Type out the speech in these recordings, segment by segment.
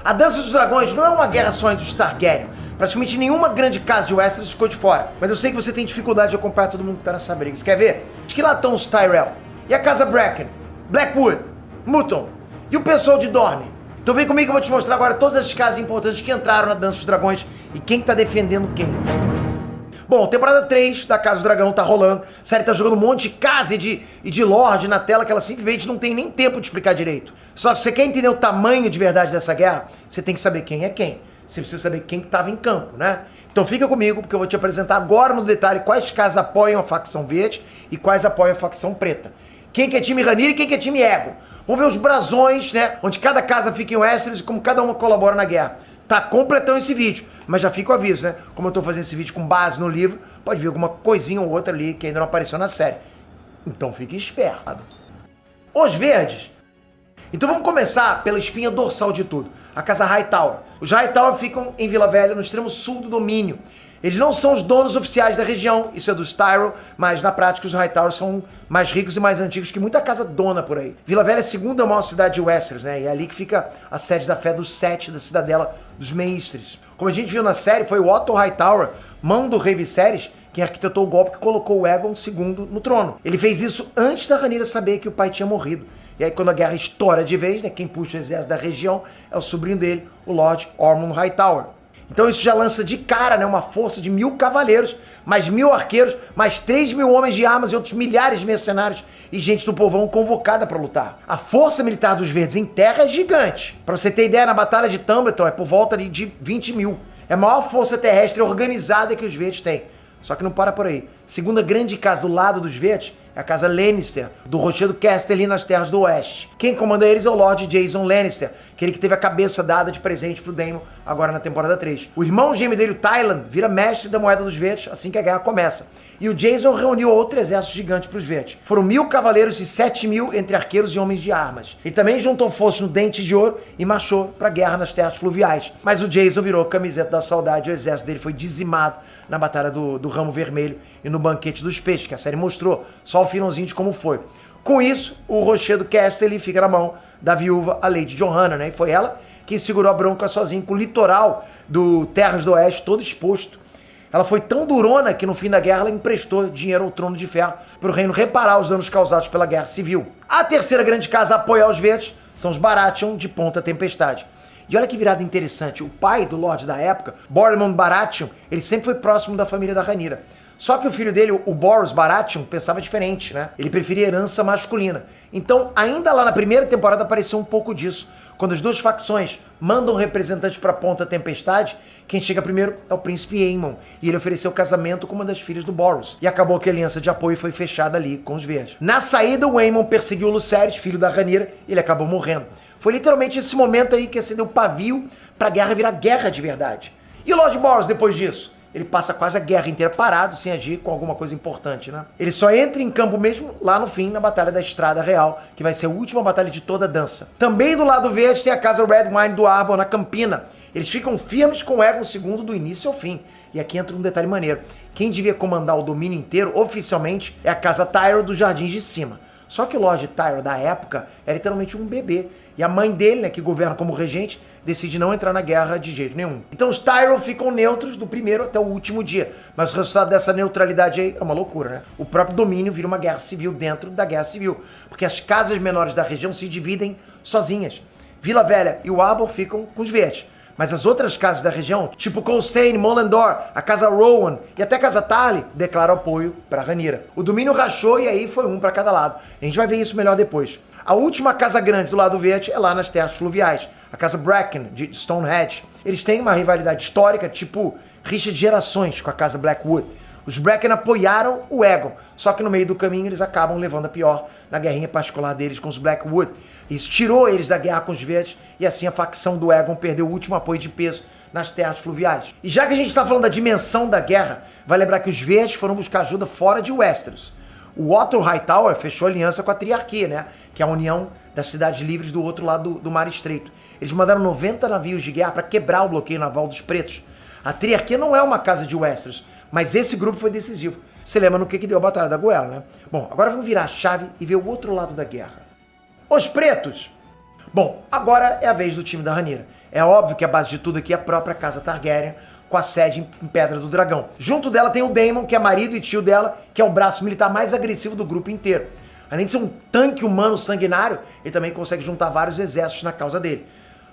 A Dança dos Dragões não é uma guerra só entre os Targaryen. Praticamente nenhuma grande casa de Westeros ficou de fora. Mas eu sei que você tem dificuldade de acompanhar todo mundo que tá nessa briga. Você quer ver? De que lá estão os Tyrell? E a casa Bracken? Blackwood? Mutton? E o pessoal de Dorne? Então vem comigo que eu vou te mostrar agora todas as casas importantes que entraram na Dança dos Dragões e quem tá defendendo quem. Bom, temporada 3 da Casa do Dragão tá rolando. A série tá jogando um monte de casa e de lorde na tela que ela simplesmente não tem nem tempo de explicar direito. Só que se você quer entender o tamanho de verdade dessa guerra, você tem que saber quem é quem. Você precisa saber quem que tava em campo, né? Então fica comigo, porque eu vou te apresentar agora no detalhe quais casas apoiam a facção verde e quais apoiam a facção preta. Quem que é time Rhaenyra e quem que é time Aegon. Vamos ver os brasões, né? Onde cada casa fica em Westeros e como cada uma colabora na guerra. Tá completão esse vídeo, mas já fica o aviso, né? Como eu tô fazendo esse vídeo com base no livro, pode vir alguma coisinha ou outra ali que ainda não apareceu na série. Então fique esperto. Os verdes. Então vamos começar pela espinha dorsal de tudo, a casa Hightower. Os Hightower ficam em Vila Velha, no extremo sul do domínio. Eles não são os donos oficiais da região, isso é dos Tyrell, mas na prática os Hightower são mais ricos e mais antigos que muita casa dona por aí. Vila Velha é a segunda maior cidade de Westeros, né? E é ali que fica a sede da fé dos Sete, da cidadela dos Maestres. Como a gente viu na série, foi o Otto Hightower, mão do rei Viserys, quem arquitetou o golpe que colocou o Aegon II no trono. Ele fez isso antes da Rhaenyra saber que o pai tinha morrido. E aí quando a guerra estoura de vez, né, quem puxa o exército da região é o sobrinho dele, o Lord Ormond Hightower. Então isso já lança de cara, né, uma força de 1000 cavaleiros, mais 1000 arqueiros, mais 3.000 homens de armas e outros milhares de mercenários e gente do povão convocada para lutar. A força militar dos verdes em terra é gigante. Para você ter ideia, na Batalha de Tumbleton é por volta ali de 20.000. É a maior força terrestre organizada que os verdes têm. Só que não para por aí. Segunda grande casa do lado dos verdes é a casa Lannister, do rochedo Casterly nas Terras do Oeste. Quem comanda eles é o Lord Jason Lannister, aquele que teve a cabeça dada de presente pro Daemon agora na temporada 3. O irmão gêmeo dele, o Tyland, vira mestre da Moeda dos Verdes assim que a guerra começa. E o Jason reuniu outro exército gigante pros verdes. Foram 1000 cavaleiros e 7.000 entre arqueiros e homens de armas. Ele também juntou forças no Dente de Ouro e marchou pra guerra nas terras fluviais. Mas o Jason virou camiseta da saudade e o exército dele foi dizimado na Batalha do Ramo Vermelho e no Banquete dos Peixes, que a série mostrou só o finalzinho de como foi. Com isso, o rochedo Casterly fica na mão da viúva, a Lady Johanna, né? E foi ela quem segurou a bronca sozinha, com o litoral do Terras do Oeste todo exposto. Ela foi tão durona que no fim da guerra ela emprestou dinheiro ao Trono de Ferro para o reino reparar os danos causados pela Guerra Civil. A terceira grande casa a apoiar os verdes são os Baratheon de Ponta Tempestade. E olha que virada interessante, o pai do Lorde da época, Boros Baratheon, ele sempre foi próximo da família da Rhaenyra. Só que o filho dele, o Boros Baratheon, pensava diferente, né? Ele preferia herança masculina. Então, ainda lá na primeira temporada apareceu um pouco disso. Quando as duas facções mandam representantes para Ponta Tempestade, quem chega primeiro é o príncipe Aemon. E ele ofereceu casamento com uma das filhas do Boros. E acabou que a aliança de apoio foi fechada ali com os verdes. Na saída, o Aemon perseguiu o Lucerys, filho da Rhaenyra, e ele acabou morrendo. Foi literalmente esse momento aí que acendeu o pavio pra guerra virar guerra de verdade. E o Lord Boros depois disso? Ele passa quase a guerra inteira parado, sem agir com alguma coisa importante, né? Ele só entra em campo mesmo lá no fim, na Batalha da Estrada Real, que vai ser a última batalha de toda a dança. Também do lado verde tem a casa Red Wine do Arbor, na Campina. Eles ficam firmes com o Aegon II do início ao fim. E aqui entra um detalhe maneiro. Quem devia comandar o domínio inteiro, oficialmente, é a casa Tyrell dos Jardins de Cima. Só que o Lord Tyrell da época é literalmente um bebê. E a mãe dele, né, que governa como regente, decide não entrar na guerra de jeito nenhum. Então os Tyrell ficam neutros do primeiro até o último dia. Mas o resultado dessa neutralidade aí é uma loucura, né? O próprio domínio vira uma guerra civil dentro da guerra civil. Porque as casas menores da região se dividem sozinhas. Vila Velha e o Arbor ficam com os verdes. Mas as outras casas da região, tipo Colstane, Mollendor, a casa Rowan e até a casa Tarly, declaram apoio para Rhaenyra. O domínio rachou e aí foi um para cada lado. A gente vai ver isso melhor depois. A última casa grande do lado verde é lá nas terras fluviais, a casa Bracken, de Stonehenge. Eles têm uma rivalidade histórica, tipo rixa de gerações com a casa Blackwood. Os Bracken apoiaram o Aegon, só que no meio do caminho eles acabam levando a pior na guerrinha particular deles com os Blackwood. Isso tirou eles da guerra com os verdes e assim a facção do Aegon perdeu o último apoio de peso nas terras fluviais. E já que a gente está falando da dimensão da guerra, vai lembrar que os verdes foram buscar ajuda fora de Westeros. O Otto Hightower fechou aliança com a Triarquia, né? Que é a união das cidades livres do outro lado do Mar Estreito. Eles mandaram 90 navios de guerra para quebrar o bloqueio naval dos pretos. A Triarquia não é uma casa de Westeros, mas esse grupo foi decisivo. Você lembra no que deu a Batalha da Goela, né? Bom, agora vamos virar a chave e ver o outro lado da guerra. Os pretos. Bom, agora é a vez do time da Rhaenyra. É óbvio que a base de tudo aqui é a própria casa Targaryen, com a sede em Pedra do Dragão. Junto dela tem o Daemon, que é marido e tio dela, que é o braço militar mais agressivo do grupo inteiro. Além de ser um tanque humano sanguinário, ele também consegue juntar vários exércitos na causa dele.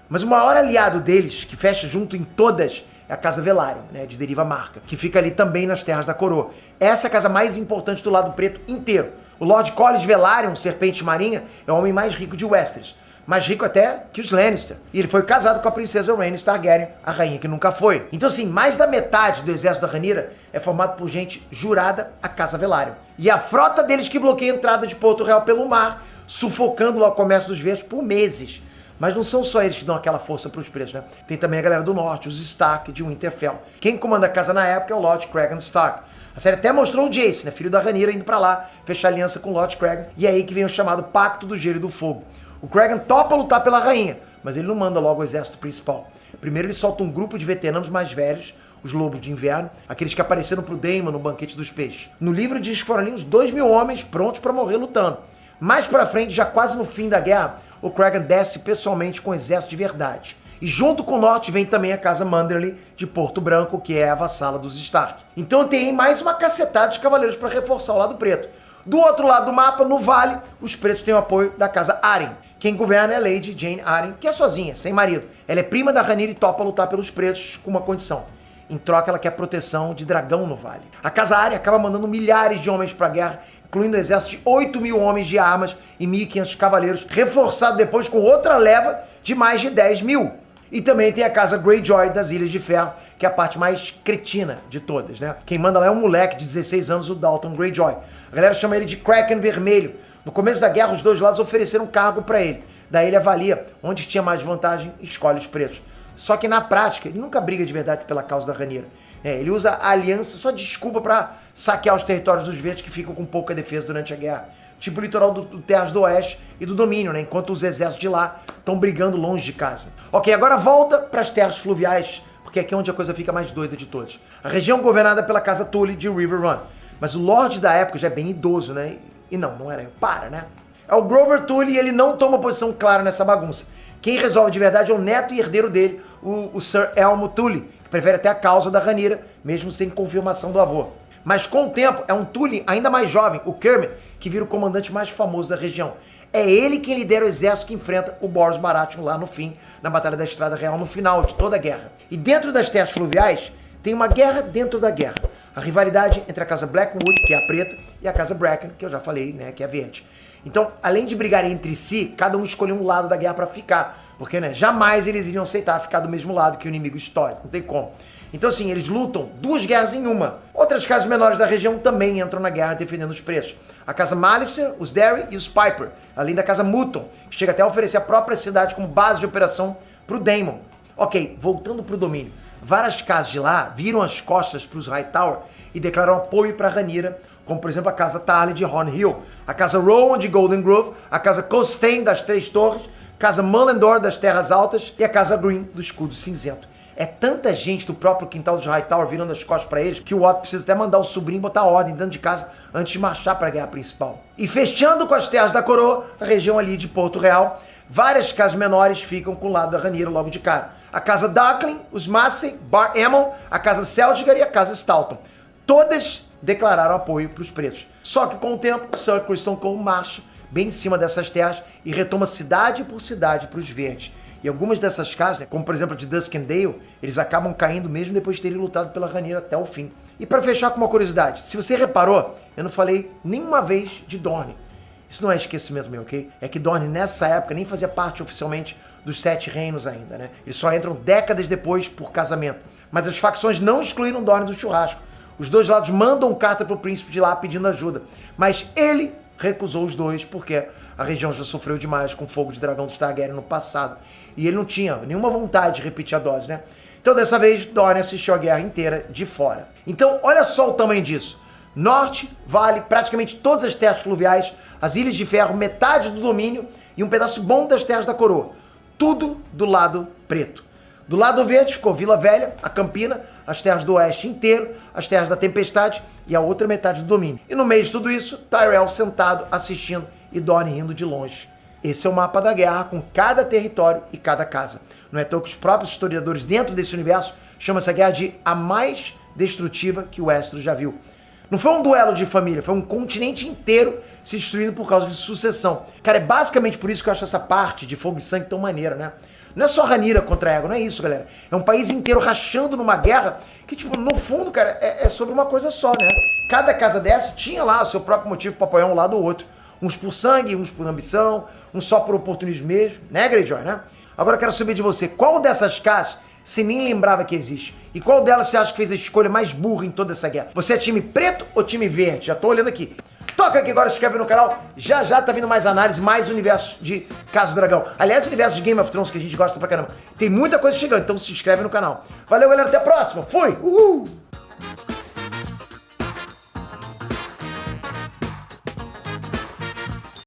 Mas o maior aliado deles, que fecha junto em todas, é a Casa Velaryon, né, de deriva Marca, que fica ali também nas Terras da Coroa. Essa é a casa mais importante do lado preto inteiro. O Lord Corlys Velaryon, Serpente Marinha, é o homem mais rico de Westeros. Mais rico até que os Lannister. E ele foi casado com a princesa Rhaenys Targaryen, a rainha que nunca foi. Então assim, mais da metade do exército da Rhaenyra é formado por gente jurada à Casa Velaryon. E a frota deles que bloqueia a entrada de Porto Real pelo mar, sufocando lá o comércio dos verdes por meses. Mas não são só eles que dão aquela força para os pretos, né? Tem também a galera do norte, os Stark de Winterfell. Quem comanda a casa na época é o Lord Cragan Stark. A série até mostrou o Jace, né, filho da Rhaenyra, indo pra lá, fechar aliança com o Lord Cragan. E é aí que vem o chamado Pacto do Gelo e do Fogo. O Cragan topa lutar pela rainha, mas ele não manda logo o exército principal. Primeiro ele solta um grupo de veteranos mais velhos, os Lobos de Inverno, aqueles que apareceram pro Daemon no Banquete dos Peixes. No livro diz que foram ali uns 2.000 homens prontos para morrer lutando. Mais pra frente, já quase no fim da guerra, o Cragan desce pessoalmente com o exército de verdade. E junto com o norte vem também a casa Manderly de Porto Branco, que é a vassala dos Stark. Então tem mais uma cacetada de cavaleiros para reforçar o lado preto. Do outro lado do mapa, no vale, os pretos têm o apoio da casa Arryn. Quem governa é a Lady Jane Arryn, que é sozinha, sem marido. Ela é prima da Rhaenyra e topa lutar pelos pretos com uma condição. Em troca, ela quer proteção de dragão no vale. A casa Arryn acaba mandando milhares de homens pra guerra, incluindo um exército de 8.000 homens de armas e 1.500 cavaleiros, reforçado depois com outra leva de mais de 10.000. E também tem a casa Greyjoy das Ilhas de Ferro, que é a parte mais cretina de todas, né? Quem manda lá é um moleque de 16 anos, o Dalton Greyjoy. A galera chama ele de Kraken Vermelho. No começo da guerra, os dois lados ofereceram cargo pra ele. Daí ele avalia onde tinha mais vantagem e escolhe os pretos. Só que na prática, ele nunca briga de verdade pela causa da Rhaenyra. Ele usa a aliança só de desculpa pra saquear os territórios dos verdes que ficam com pouca defesa durante a guerra. Tipo o litoral do Terras do Oeste e do Domínio, né? Enquanto os exércitos de lá estão brigando longe de casa. Ok, agora volta para as terras fluviais, porque aqui é onde a coisa fica mais doida de todas. A região governada pela casa Tully de River Run. Mas o Lorde da época já é bem idoso, né? E não era eu. Para, né? É o Grover Tully e ele não toma posição clara nessa bagunça. Quem resolve de verdade é o neto e herdeiro dele, o Sir Elmo Tully, que prefere até a causa da Rhaenyra, mesmo sem confirmação do avô. Mas com o tempo, é um Tully ainda mais jovem, o Kermit, que vira o comandante mais famoso da região. É ele quem lidera o exército que enfrenta o Boros Baratheon lá no fim, na Batalha da Estrada Real, no final de toda a guerra. E dentro das terras fluviais, tem uma guerra dentro da guerra. A rivalidade entre a casa Blackwood, que é a preta, e a casa Bracken, que eu já falei, né, que é a verde. Então, além de brigarem entre si, cada um escolheu um lado da guerra para ficar. Porque, né, jamais eles iriam aceitar ficar do mesmo lado que o inimigo histórico. Não tem como. Então, assim, eles lutam 2 guerras em uma. Outras casas menores da região também entram na guerra defendendo os pretos. A casa Malicer, os Derry e os Piper. Além da casa Mutton, que chega até a oferecer a própria cidade como base de operação pro Daemon. Ok, voltando pro domínio. Várias casas de lá viram as costas pros Hightower e declaram apoio pra Rhaenyra, como por exemplo a casa Tarly de Horn Hill, a casa Rowan de Golden Grove, a casa Costain das Três Torres, a casa Mullendor das Terras Altas e a casa Green do Escudo Cinzento. É tanta gente do próprio quintal dos Hightower virando as costas pra eles que o Otto precisa até mandar o sobrinho botar ordem dentro de casa antes de marchar pra guerra principal. E fechando com as Terras da Coroa, a região ali de Porto Real, várias casas menores ficam com o lado da Rhaenyra logo de cara. A casa Darkling, os Massey, Bar Aemon, a casa Seltgar e a casa Stalton. Todas declararam apoio para os pretos. Só que com o tempo, Sir Criston Cole marcha bem em cima dessas terras e retoma cidade por cidade para os verdes. E algumas dessas casas, né, como por exemplo a de Duskendale, eles acabam caindo mesmo depois de terem lutado pela Rhaenyra até o fim. E para fechar com uma curiosidade, se você reparou, eu não falei nenhuma vez de Dorne. Isso não é esquecimento meu, ok? É que Dorne nessa época nem fazia parte oficialmente dos 7 reinos ainda, né? Eles só entram décadas depois por casamento. Mas as facções não excluíram Dorne do churrasco. Os dois lados mandam carta pro príncipe de lá pedindo ajuda. Mas ele recusou os dois, porque a região já sofreu demais com o fogo de dragão dos Targaryen no passado. E ele não tinha nenhuma vontade de repetir a dose, né? Então dessa vez, Dorne assistiu a guerra inteira de fora. Então olha só o tamanho disso. Norte, vale, praticamente todas as terras fluviais, as Ilhas de Ferro, metade do domínio e um pedaço bom das terras da coroa. Tudo do lado preto. Do lado verde ficou Vila Velha, a Campina, as terras do oeste inteiro, as terras da Tempestade e a outra metade do domínio. E no meio de tudo isso, Tyrell sentado, assistindo e Dorne rindo de longe. Esse é o mapa da guerra com cada território e cada casa. Não é à toa que os próprios historiadores dentro desse universo chamam essa guerra de a mais destrutiva que o Westeros já viu. Não foi um duelo de família, foi um continente inteiro se destruindo por causa de sucessão. Cara, é basicamente por isso que eu acho essa parte de Fogo e Sangue tão maneira, né? Não é só Rhaenyra contra Aegon, não é isso, galera. É um país inteiro rachando numa guerra que, tipo, no fundo, cara, é sobre uma coisa só, né? Cada casa dessa tinha lá o seu próprio motivo pra apoiar um lado ou outro. Uns por sangue, uns por ambição, uns só por oportunismo mesmo, né, Greyjoy, né? Agora eu quero saber de você, qual dessas casas você nem lembrava que existe? E qual delas você acha que fez a escolha mais burra em toda essa guerra? Você é time preto ou time verde? Já tô olhando aqui. Toca aqui agora, se inscreve no canal. Já já tá vindo mais análise, mais universo de Casa do Dragão. Aliás, o universo de Game of Thrones que a gente gosta pra caramba. Tem muita coisa chegando, então se inscreve no canal. Valeu, galera, até a próxima. Fui! Uhul!